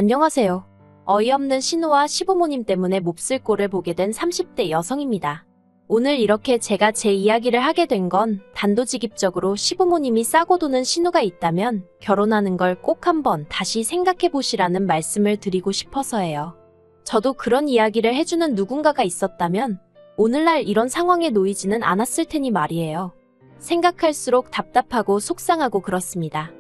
안녕하세요. 어이없는 신우와 시부모님 때문에 몹쓸 꼴을 보게 된 30대 여성입니다. 오늘 이렇게 제가 제 이야기를 하게 된 건 단도직입적으로 시부모님이 싸고 도는 신우가 있다면 결혼하는 걸 꼭 한번 다시 생각해 보시라는 말씀을 드리고 싶어서예요. 저도 그런 이야기를 해주는 누군가가 있었다면 오늘날 이런 상황에 놓이지는 않았을 테니 말이에요. 생각할수록 답답하고 속상하고 그렇습니다.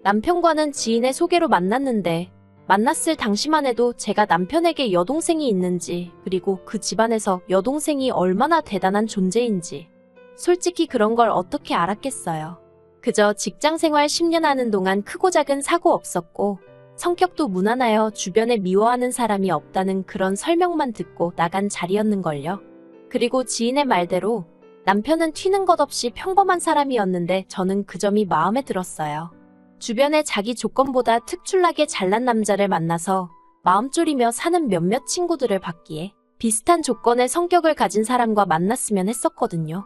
남편과는 지인의 소개로 만났는데 만났을 당시만 해도 제가 남편에게 여동생이 있는지, 그리고 그 집안에서 여동생이 얼마나 대단한 존재인지 솔직히 그런 걸 어떻게 알았겠어요. 그저 직장생활 10년 하는 동안 크고 작은 사고 없었고 성격도 무난하여 주변에 미워하는 사람이 없다는 그런 설명만 듣고 나간 자리였는걸요. 그리고 지인의 말대로 남편은 튀는 것 없이 평범한 사람이었는데 저는 그 점이 마음에 들었어요. 주변에 자기 조건보다 특출나게 잘난 남자를 만나서 마음 졸이며 사는 몇몇 친구들을 봤기에 비슷한 조건의 성격을 가진 사람과 만났으면 했었거든요.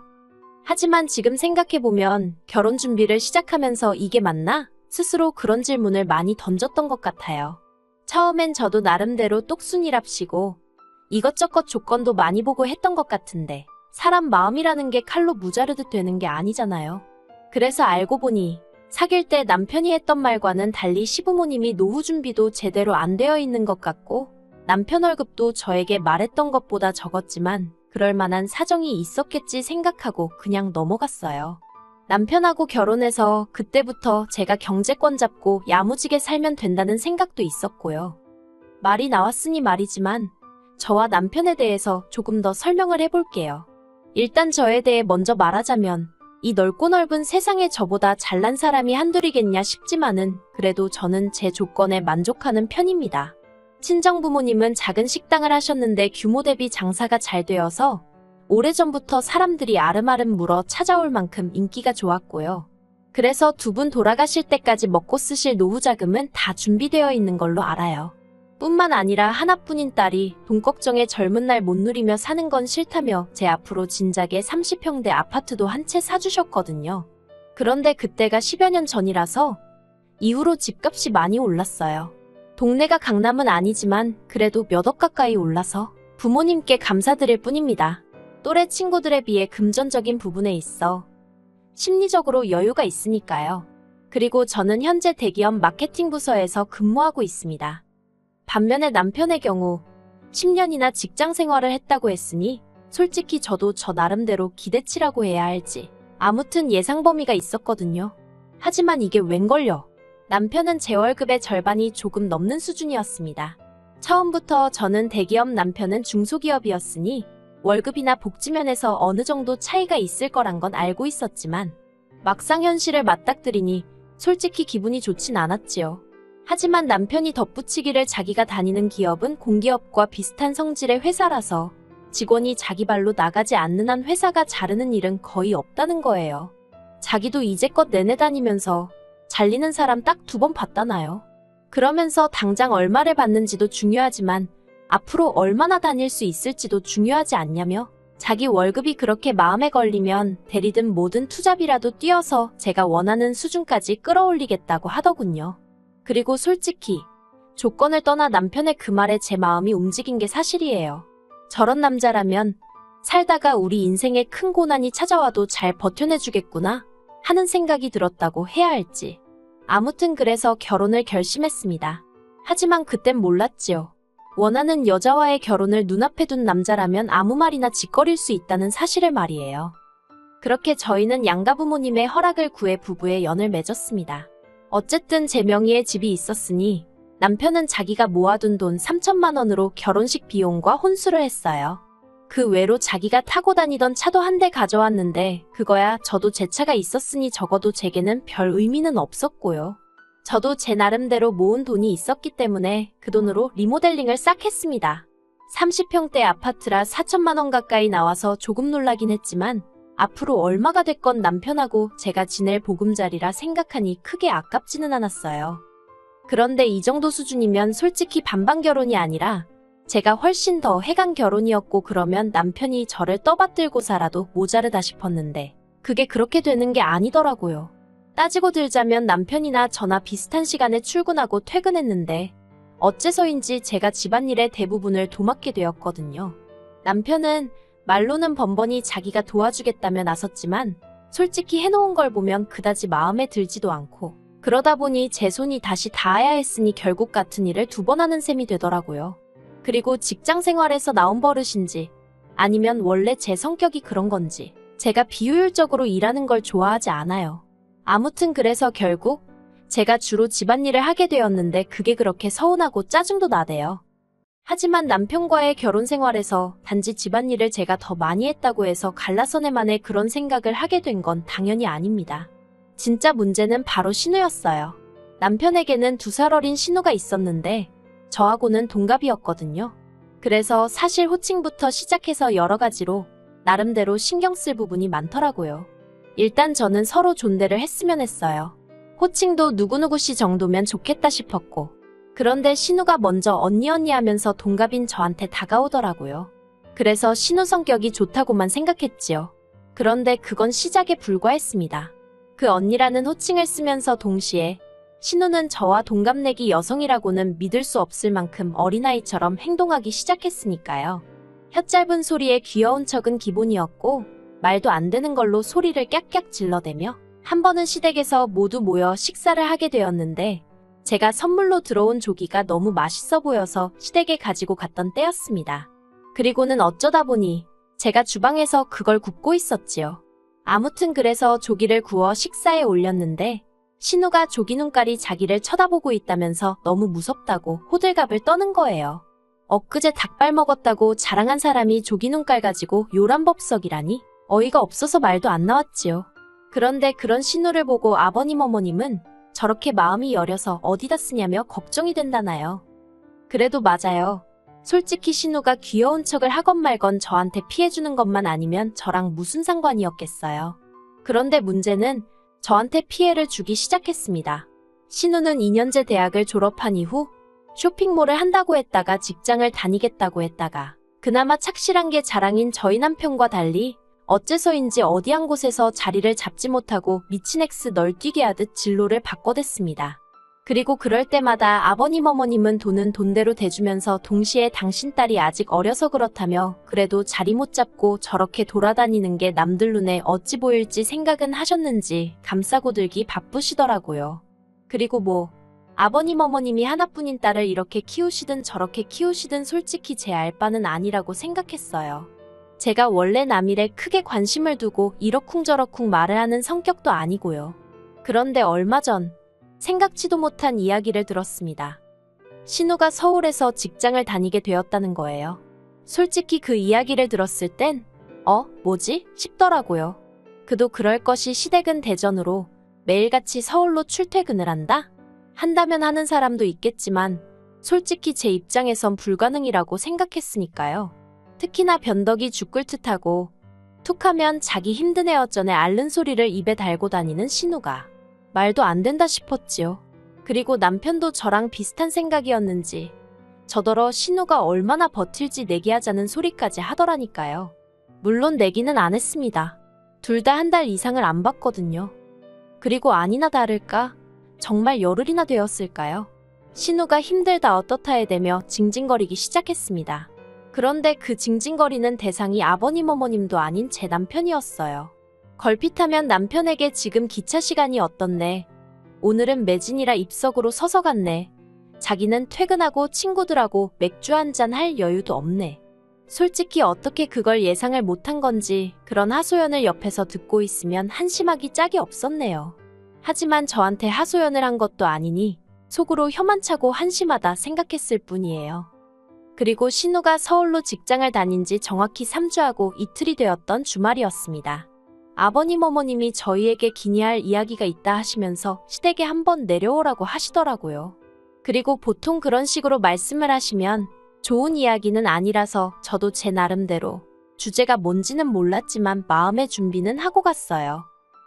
하지만 지금 생각해보면 결혼 준비를 시작하면서 이게 맞나? 스스로 그런 질문을 많이 던졌던 것 같아요. 처음엔 저도 나름대로 똑순이랍시고 이것저것 조건도 많이 보고 했던 것 같은데 사람 마음이라는 게 칼로 무자르듯 되는 게 아니잖아요. 그래서 알고 보니 사귈 때 남편이 했던 말과는 달리 시부모님이 노후 준비도 제대로 안 되어 있는 것 같고 남편 월급도 저에게 말했던 것보다 적었지만 그럴 만한 사정이 있었겠지 생각하고 그냥 넘어갔어요. 남편하고 결혼해서 그때부터 제가 경제권 잡고 야무지게 살면 된다는 생각도 있었고요. 말이 나왔으니 말이지만 저와 남편에 대해서 조금 더 설명을 해볼게요. 일단 저에 대해 먼저 말하자면 이 넓고 넓은 세상에 저보다 잘난 사람이 한둘이겠냐 싶지만은 그래도 저는 제 조건에 만족하는 편입니다. 친정부모님은 작은 식당을 하셨는데 규모 대비 장사가 잘 되어서 오래전부터 사람들이 아름아름 물어 찾아올 만큼 인기가 좋았고요. 그래서 두 분 돌아가실 때까지 먹고 쓰실 노후 자금은 다 준비되어 있는 걸로 알아요. 뿐만 아니라 하나뿐인 딸이 돈 걱정에 젊은 날 못 누리며 사는 건 싫다며 제 앞으로 진작에 30평대 아파트도 한 채 사주셨거든요. 그런데 그때가 10여 년 전이라서 이후로 집값이 많이 올랐어요. 동네가 강남은 아니지만 그래도 몇 억 가까이 올라서 부모님께 감사드릴 뿐입니다. 또래 친구들에 비해 금전적인 부분에 있어 심리적으로 여유가 있으니까요. 그리고 저는 현재 대기업 마케팅 부서에서 근무하고 있습니다. 반면에 남편의 경우 10년이나 직장 생활을 했다고 했으니 솔직히 저도 저 나름대로 기대치라고 해야 할지 아무튼 예상 범위가 있었거든요. 하지만 이게 웬걸요. 남편은 제 월급의 절반이 조금 넘는 수준이었습니다. 처음부터 저는 대기업 남편은 중소기업이었으니 월급이나 복지면에서 어느 정도 차이가 있을 거란 건 알고 있었지만 막상 현실을 맞닥뜨리니 솔직히 기분이 좋진 않았지요. 하지만 남편이 덧붙이기를 자기가 다니는 기업은 공기업과 비슷한 성질의 회사라서 직원이 자기 발로 나가지 않는 한 회사가 자르는 일은 거의 없다는 거예요. 자기도 이제껏 내내 다니면서 잘리는 사람 딱 2번 봤다나요. 그러면서 당장 얼마를 받는지도 중요하지만 앞으로 얼마나 다닐 수 있을지도 중요하지 않냐며 자기 월급이 그렇게 마음에 걸리면 대리든 뭐든 투잡이라도 뛰어서 제가 원하는 수준까지 끌어올리겠다고 하더군요. 그리고 솔직히 조건을 떠나 남편의 그 말에 제 마음이 움직인 게 사실이에요. 저런 남자라면 살다가 우리 인생에 큰 고난이 찾아와도 잘 버텨내주겠구나 하는 생각이 들었다고 해야 할지. 아무튼 그래서 결혼을 결심했습니다. 하지만 그땐 몰랐지요. 원하는 여자와의 결혼을 눈앞에 둔 남자라면 아무 말이나 짓거릴 수 있다는 사실을 말이에요. 그렇게 저희는 양가 부모님의 허락을 구해 부부의 연을 맺었습니다. 어쨌든 제 명의의 집이 있었으니 남편은 자기가 모아둔 돈 3천만 원으로 결혼식 비용과 혼수를 했어요. 그 외로 자기가 타고 다니던 차도 한 대 가져왔는데 그거야 저도 제 차가 있었으니 적어도 제게는 별 의미는 없었고요. 저도 제 나름대로 모은 돈이 있었기 때문에 그 돈으로 리모델링을 싹 했습니다. 30평대 아파트라 4천만 원 가까이 나와서 조금 놀라긴 했지만 앞으로 얼마가 됐건 남편하고 제가 지낼 보금자리라 생각하니 크게 아깝지는 않았어요. 그런데 이 정도 수준이면 솔직히 반반 결혼이 아니라 제가 훨씬 더 해간 결혼이었고 그러면 남편이 저를 떠받들고 살아도 모자르다 싶었는데 그게 그렇게 되는 게 아니더라고요. 따지고 들자면 남편이나 저나 비슷한 시간에 출근하고 퇴근했는데 어째서인지 제가 집안일의 대부분을 도맡게 되었거든요. 남편은 말로는 번번이 자기가 도와주겠다며 나섰지만 솔직히 해놓은 걸 보면 그다지 마음에 들지도 않고 그러다 보니 제 손이 다시 닿아야 했으니 결국 같은 일을 2번 하는 셈이 되더라고요. 그리고 직장 생활에서 나온 버릇인지 아니면 원래 제 성격이 그런 건지 제가 비효율적으로 일하는 걸 좋아하지 않아요. 아무튼 그래서 결국 제가 주로 집안일을 하게 되었는데 그게 그렇게 서운하고 짜증도 나대요. 하지만 남편과의 결혼 생활에서 단지 집안일을 제가 더 많이 했다고 해서 갈라서네만에 그런 생각을 하게 된 건 당연히 아닙니다. 진짜 문제는 바로 신우였어요. 남편에게는 2살 어린 신우가 있었는데 저하고는 동갑이었거든요. 그래서 사실 호칭부터 시작해서 여러 가지로 나름대로 신경 쓸 부분이 많더라고요. 일단 저는 서로 존대를 했으면 했어요. 호칭도 누구누구씨 정도면 좋겠다 싶었고 그런데 신우가 먼저 언니 하면서 동갑인 저한테 다가오더라고요. 그래서 신우 성격이 좋다고만 생각했지요. 그런데 그건 시작에 불과했습니다. 그 언니라는 호칭을 쓰면서 동시에 신우는 저와 동갑내기 여성이라고는 믿을 수 없을 만큼 어린아이처럼 행동하기 시작했으니까요. 혀 짧은 소리에 귀여운 척은 기본이었고 말도 안 되는 걸로 소리를 깍깍 질러대며 한 번은 시댁에서 모두 모여 식사를 하게 되었는데 제가 선물로 들어온 조기가 너무 맛있어 보여서 시댁에 가지고 갔던 때였습니다. 그리고는 어쩌다 보니 제가 주방에서 그걸 굽고 있었지요. 아무튼 그래서 조기를 구워 식사에 올렸는데 신우가 조기 눈깔이 자기를 쳐다보고 있다면서 너무 무섭다고 호들갑을 떠는 거예요. 엊그제 닭발 먹었다고 자랑한 사람이 조기 눈깔 가지고 요란법석이라니 어이가 없어서 말도 안 나왔지요. 그런데 그런 신우를 보고 아버님 어머님은 저렇게 마음이 여려서 어디다 쓰냐며 걱정이 된다나요. 그래도 맞아요. 솔직히 신우가 귀여운 척을 하건 말건 저한테 피해주는 것만 아니면 저랑 무슨 상관이었겠어요. 그런데 문제는 저한테 피해를 주기 시작했습니다. 신우는 2년제 대학을 졸업한 이후 쇼핑몰을 한다고 했다가 직장을 다니겠다고 했다가 그나마 착실한 게 자랑인 저희 남편과 달리 어째서인지 어디 한 곳에서 자리를 잡지 못하고 미친 엑스 널뛰기 하듯 진로를 바꿔댔습니다. 그리고 그럴 때마다 아버님 어머님은 돈은 돈대로 대주면서 동시에 당신 딸이 아직 어려서 그렇다며 그래도 자리 못 잡고 저렇게 돌아다니는 게 남들 눈에 어찌 보일지 생각은 하셨는지 감싸고 들기 바쁘시더라고요. 그리고 뭐 아버님 어머님이 하나뿐인 딸을 이렇게 키우시든 저렇게 키우시든 솔직히 제 알 바는 아니라고 생각했어요. 제가 원래 남일에 크게 관심을 두고 이러쿵저러쿵 말을 하는 성격도 아니고요. 그런데 얼마 전 생각지도 못한 이야기를 들었습니다. 신우가 서울에서 직장을 다니게 되었다는 거예요. 솔직히 그 이야기를 들었을 땐 뭐지? 싶더라고요. 그도 그럴 것이 시댁은 대전으로 매일같이 서울로 출퇴근을 한다면 하는 사람도 있겠지만 솔직히 제 입장에선 불가능이라고 생각했으니까요. 특히나 변덕이 죽을 듯하고 툭하면 자기 힘든 애 어쩌네 앓는 소리를 입에 달고 다니는 신우가 말도 안 된다 싶었지요. 그리고 남편도 저랑 비슷한 생각이었는지 저더러 신우가 얼마나 버틸지 내기하자는 소리까지 하더라니까요. 물론 내기는 안 했습니다. 둘 다 1달 이상을 안 봤거든요. 그리고 아니나 다를까 정말 열흘이나 되었을까요? 신우가 힘들다 어떻다 해대며 징징거리기 시작했습니다. 그런데 그 징징거리는 대상이 아버님 어머님도 아닌 제 남편이었어요. 걸핏하면 남편에게 지금 기차 시간이 어떻네. 오늘은 매진이라 입석으로 서서 갔네. 자기는 퇴근하고 친구들하고 맥주 한잔 할 여유도 없네. 솔직히 어떻게 그걸 예상을 못한 건지 그런 하소연을 옆에서 듣고 있으면 한심하기 짝이 없었네요. 하지만 저한테 하소연을 한 것도 아니니 속으로 혀만 차고 한심하다 생각했을 뿐이에요. 그리고 신우가 서울로 직장을 다닌 지 정확히 3주하고 이틀이 되었던 주말이었습니다. 아버님 어머님이 저희에게 기니할 이야기가 있다 하시면서 시댁에 한번 내려오라고 하시더라고요. 그리고 보통 그런 식으로 말씀을 하시면 좋은 이야기는 아니라서 저도 제 나름대로 주제가 뭔지는 몰랐지만 마음의 준비는 하고 갔어요.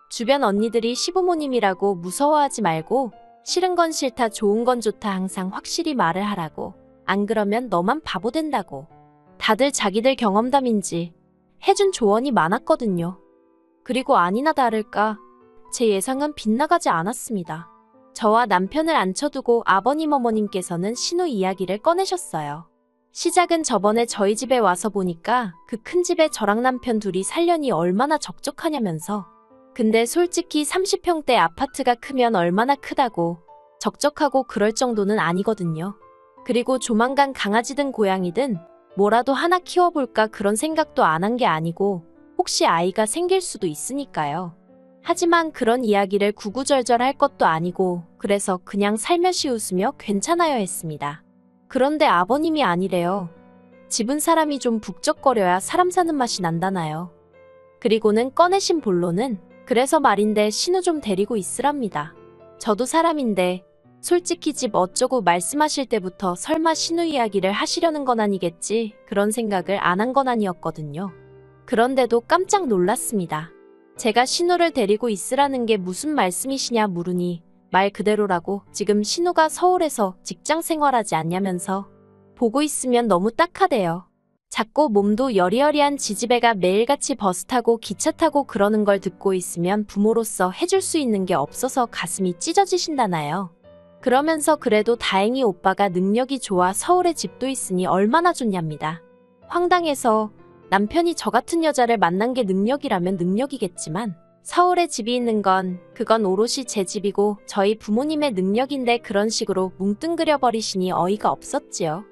주변 언니들이 시부모님이라고 무서워하지 말고 싫은 건 싫다 좋은 건 좋다 항상 확실히 말을 하라고 안 그러면 너만 바보 된다고 다들 자기들 경험담인지 해준 조언이 많았거든요. 그리고 아니나 다를까 제 예상은 빗나가지 않았습니다. 저와 남편을 앉혀두고 아버님 어머님께서는 신우 이야기를 꺼내셨어요. 시작은 저번에 저희 집에 와서 보니까 그 큰 집에 저랑 남편 둘이 살려니 얼마나 적적하냐면서. 근데 솔직히 30평대 아파트가 크면 얼마나 크다고 적적하고 그럴 정도는 아니거든요. 그리고 조만간 강아지든 고양이든 뭐라도 하나 키워볼까 그런 생각도 안 한 게 아니고 혹시 아이가 생길 수도 있으니까요. 하지만 그런 이야기를 구구절절 할 것도 아니고 그래서 그냥 살며시 웃으며 괜찮아요 했습니다. 그런데 아버님이 아니래요. 집은 사람이 좀 북적거려야 사람 사는 맛이 난다나요. 그리고는 꺼내신 본론은 그래서 말인데 신우 좀 데리고 있으랍니다. 저도 사람인데 솔직히 집 어쩌고 말씀하실 때부터 설마 신우 이야기를 하시려는 건 아니겠지 그런 생각을 안 한 건 아니었거든요. 그런데도 깜짝 놀랐습니다. 제가 신우를 데리고 있으라는 게 무슨 말씀이시냐 물으니 말 그대로라고 지금 신우가 서울에서 직장 생활하지 않냐면서 보고 있으면 너무 딱하대요. 작고 몸도 여리여리한 지지배가 매일같이 버스 타고 기차 타고 그러는 걸 듣고 있으면 부모로서 해줄 수 있는 게 없어서 가슴이 찢어지신다나요. 그러면서 그래도 다행히 오빠가 능력이 좋아 서울에 집도 있으니 얼마나 좋냐입니다. 황당해서 남편이 저 같은 여자를 만난 게 능력이라면 능력이겠지만 서울에 집이 있는 그건 오롯이 제 집이고 저희 부모님의 능력인데 그런 식으로 뭉뚱그려 버리시니 어이가 없었지요.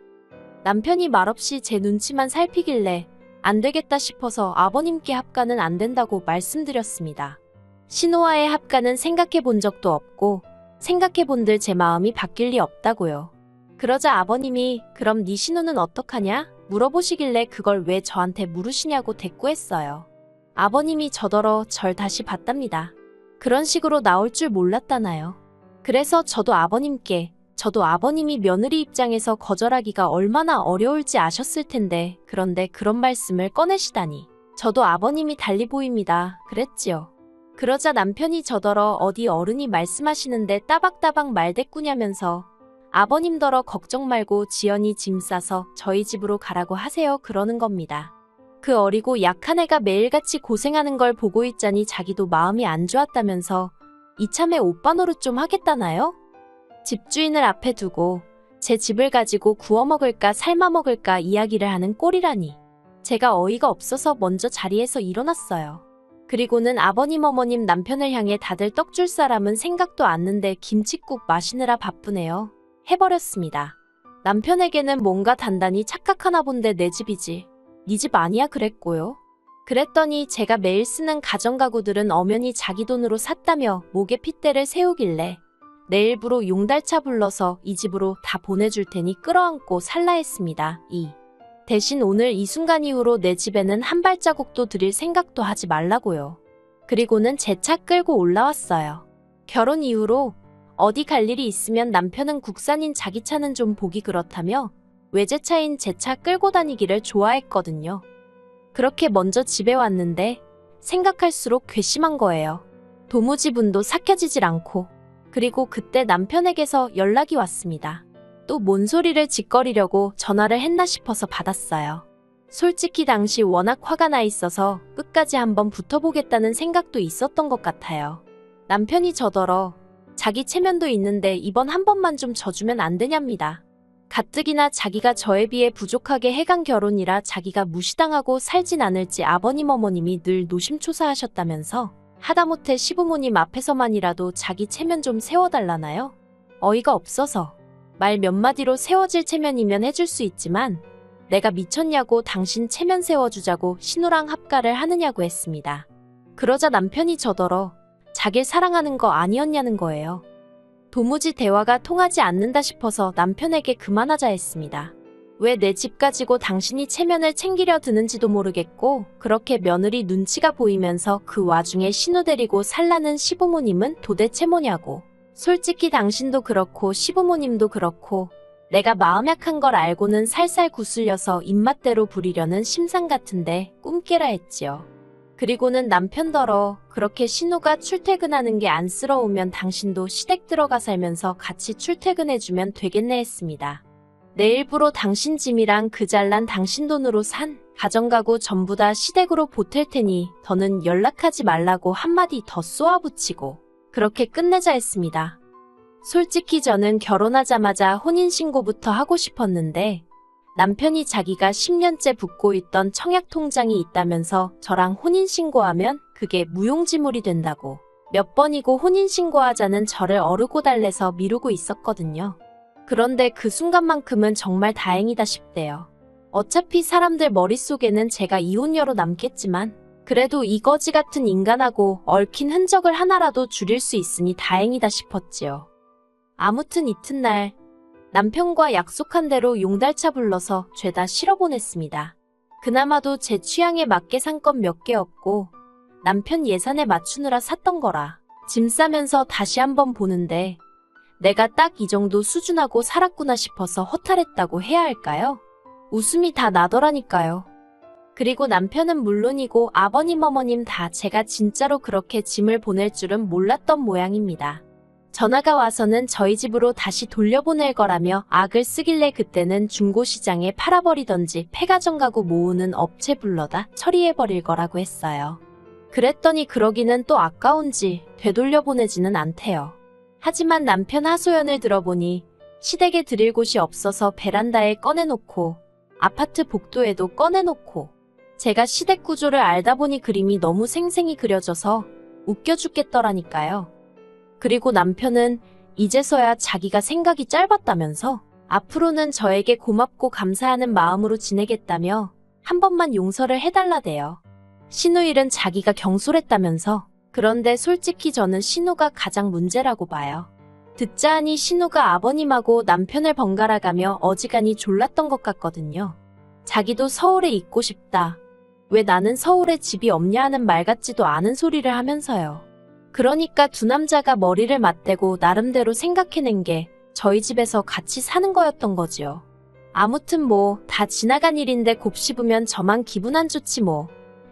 남편이 말없이 제 눈치만 살피길래 안 되겠다 싶어서 아버님께 합가는 안 된다고 말씀드렸습니다. 신우와의 합가는 생각해 본 적도 없고 생각해 본들 제 마음이 바뀔 리 없다고요. 그러자 아버님이 그럼 네 신우는 어떡하냐? 물어보시길래 그걸 왜 저한테 물으시냐고 대꾸했어요. 아버님이 저더러 절 다시 봤답니다. 그런 식으로 나올 줄 몰랐다나요. 그래서 저도 아버님이 며느리 입장에서 거절하기가 얼마나 어려울지 아셨을 텐데 그런데 그런 말씀을 꺼내시다니. 저도 아버님이 달리 보입니다. 그랬지요. 그러자 남편이 저더러 어디 어른이 말씀하시는데 따박따박 말대꾸냐면서 아버님더러 걱정 말고 지연이 짐 싸서 저희 집으로 가라고 하세요 그러는 겁니다. 그 어리고 약한 애가 매일같이 고생하는 걸 보고 있자니 자기도 마음이 안 좋았다면서 이참에 오빠 노릇 좀 하겠다나요? 집주인을 앞에 두고 제 집을 가지고 구워 먹을까 삶아 먹을까 이야기를 하는 꼴이라니. 제가 어이가 없어서 먼저 자리에서 일어났어요. 그리고는 아버님 어머님 남편을 향해 다들 떡 줄 사람은 생각도 않는데 김칫국 마시느라 바쁘네요. 해버렸습니다. 남편에게는 뭔가 단단히 착각하나 본데 내 집이지. 네 집 아니야 그랬고요. 그랬더니 제가 매일 쓰는 가정가구들은 엄연히 자기 돈으로 샀다며 목에 핏대를 세우길래 내일부로 용달차 불러서 이 집으로 다 보내줄 테니 끌어안고 살라 했습니다. 대신 오늘 이 순간 이후로 내 집에는 한 발자국도 들일 생각도 하지 말라고요. 그리고는 제 차 끌고 올라왔어요. 결혼 이후로 어디 갈 일이 있으면 남편은 국산인 자기 차는 좀 보기 그렇다며 외제차인 제 차 끌고 다니기를 좋아했거든요. 그렇게 먼저 집에 왔는데 생각할수록 괘씸한 거예요. 도무지 분도 삭혀지질 않고. 그리고 그때 남편에게서 연락이 왔습니다. 또 뭔 소리를 짓거리려고 전화를 했나 싶어서 받았어요. 솔직히 당시 워낙 화가 나 있어서 끝까지 한번 붙어보겠다는 생각도 있었던 것 같아요. 남편이 저더러 자기 체면도 있는데 이번 한 번만 좀 져주면 안 되냐입니다. 가뜩이나 자기가 저에 비해 부족하게 해간 결혼이라 자기가 무시당하고 살진 않을지 아버님 어머님이 늘 노심초사하셨다면서 하다못해 시부모님 앞에서만이라도 자기 체면 좀 세워달라나요? 어이가 없어서 말 몇 마디로 세워질 체면이면 해줄 수 있지만 내가 미쳤냐고 당신 체면 세워주자고 신우랑 합가를 하느냐고 했습니다. 그러자 남편이 저더러 자길 사랑하는 거 아니었냐는 거예요. 도무지 대화가 통하지 않는다 싶어서 남편에게 그만하자 했습니다. 왜 내 집 가지고 당신이 체면을 챙기려 드는지도 모르겠고 그렇게 며느리 눈치가 보이면서 그 와중에 신우 데리고 살라는 시부모님은 도대체 뭐냐고. 솔직히 당신도 그렇고 시부모님도 그렇고 내가 마음 약한 걸 알고는 살살 구슬려서 입맛대로 부리려는 심상 같은데 꿈깨라 했지요. 그리고는 남편더러 그렇게 신우가 출퇴근하는 게 안쓰러우면 당신도 시댁 들어가 살면서 같이 출퇴근해주면 되겠네 했습니다. 내일부로 당신 짐이랑 그 잘난 당신 돈으로 산 가정가구 전부 다 시댁으로 보탤 테니 더는 연락하지 말라고 한마디 더 쏘아붙이고 그렇게 끝내자 했습니다. 솔직히 저는 결혼하자마자 혼인신고부터 하고 싶었는데 남편이 자기가 10년째 붓고 있던 청약통장이 있다면서 저랑 혼인신고하면 그게 무용지물이 된다고 몇 번이고 혼인신고하자는 저를 어르고 달래서 미루고 있었거든요. 그런데 그 순간만큼은 정말 다행이다 싶대요. 어차피 사람들 머릿속에는 제가 이혼녀로 남겠지만 그래도 이 거지 같은 인간하고 얽힌 흔적을 하나라도 줄일 수 있으니 다행이다 싶었지요. 아무튼 이튿날 남편과 약속한 대로 용달차 불러서 죄다 실어보냈습니다. 그나마도 제 취향에 맞게 산 건 몇 개 없고 남편 예산에 맞추느라 샀던 거라 짐 싸면서 다시 한번 보는데 내가 딱 이 정도 수준하고 살았구나 싶어서 허탈했다고 해야 할까요? 웃음이 다 나더라니까요. 그리고 남편은 물론이고 아버님 어머님 다 제가 진짜로 그렇게 짐을 보낼 줄은 몰랐던 모양입니다. 전화가 와서는 저희 집으로 다시 돌려보낼 거라며 악을 쓰길래 그때는 중고시장에 팔아버리던지 폐가전 가구 모으는 업체 불러다 처리해버릴 거라고 했어요. 그랬더니 그러기는 또 아까운지 되돌려보내지는 않대요. 하지만 남편 하소연을 들어보니 시댁에 드릴 곳이 없어서 베란다에 꺼내놓고 아파트 복도에도 꺼내놓고 제가 시댁 구조를 알다 보니 그림이 너무 생생히 그려져서 웃겨 죽겠더라니까요. 그리고 남편은 이제서야 자기가 생각이 짧았다면서 앞으로는 저에게 고맙고 감사하는 마음으로 지내겠다며 한 번만 용서를 해달라대요. 신우 일은 자기가 경솔했다면서. 그런데 솔직히 저는 신우가 가장 문제라고 봐요. 듣자 하니 신우가 아버님하고 남편을 번갈아가며 어지간히 졸랐던 것 같거든요. 자기도 서울에 있고 싶다. 왜 나는 서울에 집이 없냐 하는 말 같지도 않은 소리를 하면서요. 그러니까 두 남자가 머리를 맞대고 나름대로 생각해낸 게 저희 집에서 같이 사는 거였던 거지요. 아무튼 뭐 다 지나간 일인데 곱씹으면 저만 기분 안 좋지 뭐.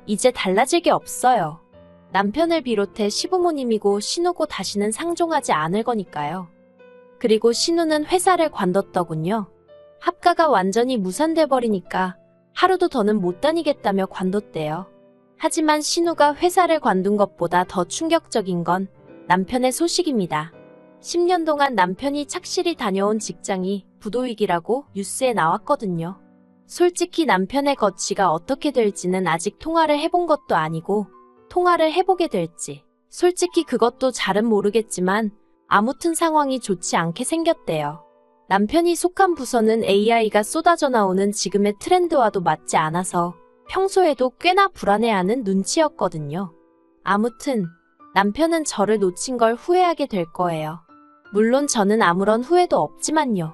이제 달라질 게 없어요. 남편을 비롯해 시부모님이고 신우고 다시는 상종하지 않을 거니까요. 그리고 신우는 회사를 관뒀더군요. 합가가 완전히 무산돼버리니까 하루도 더는 못 다니겠다며 관뒀대요. 하지만 신우가 회사를 관둔 것보다 더 충격적인 건 남편의 소식입니다. 10년 동안 남편이 착실히 다녀온 직장이 부도위기라고 뉴스에 나왔거든요. 솔직히 남편의 거취가 어떻게 될지는 아직 통화를 해본 것도 아니고 통화를 해보게 될지 솔직히 그것도 잘은 모르겠지만 아무튼 상황이 좋지 않게 생겼대요. 남편이 속한 부서는 AI가 쏟아져 나오는 지금의 트렌드와도 맞지 않아서 평소에도 꽤나 불안해하는 눈치였거든요. 아무튼 남편은 저를 놓친 걸 후회하게 될 거예요. 물론 저는 아무런 후회도 없지만요.